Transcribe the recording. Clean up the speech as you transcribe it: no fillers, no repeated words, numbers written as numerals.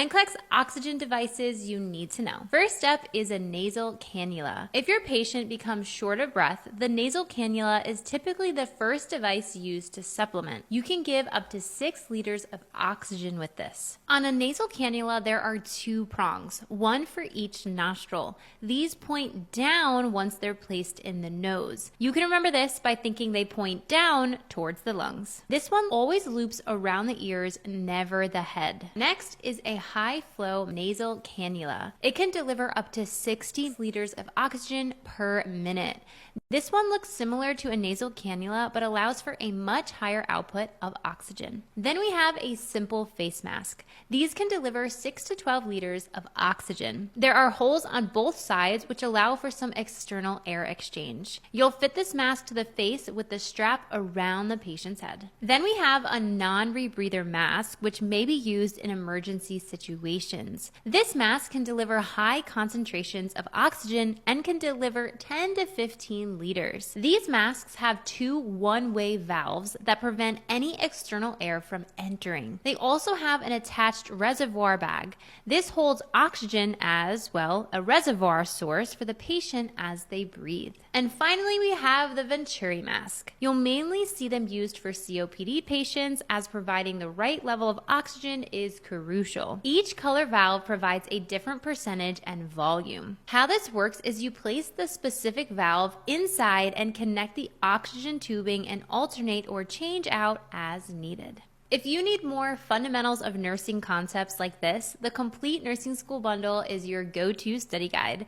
NCLEX oxygen devices you need to know. First up is a nasal cannula. If your patient becomes short of breath, the nasal cannula is typically the first device used to supplement. You can give up to 6 liters of oxygen with this. On a nasal cannula, there are 2 prongs, one for each nostril. These point down once they're placed in the nose. You can remember this by thinking they point down towards the lungs. This one always loops around the ears, never the head. Next is a high-flow nasal cannula. It can deliver up to 60 liters of oxygen per minute. This one looks similar to a nasal cannula but allows for a much higher output of oxygen. Then we have a simple face mask. These can deliver 6 to 12 liters of oxygen. There are holes on both sides which allow for some external air exchange. You'll fit this mask to the face with the strap around the patient's head. Then we have a non-rebreather mask which may be used in emergency situations. This mask can deliver high concentrations of oxygen and can deliver 10 to 15 liters. These masks have 2 one-way valves that prevent any external air from entering. They also have an attached reservoir bag. This holds oxygen as, well, a reservoir source for the patient as they breathe. And finally, we have the Venturi mask. You'll mainly see them used for COPD patients, as providing the right level of oxygen is crucial. Each color valve provides a different percentage and volume. How this works is you place the specific valve inside and connect the oxygen tubing and alternate or change out as needed. If you need more fundamentals of nursing concepts like this, the Complete Nursing School Bundle is your go-to study guide.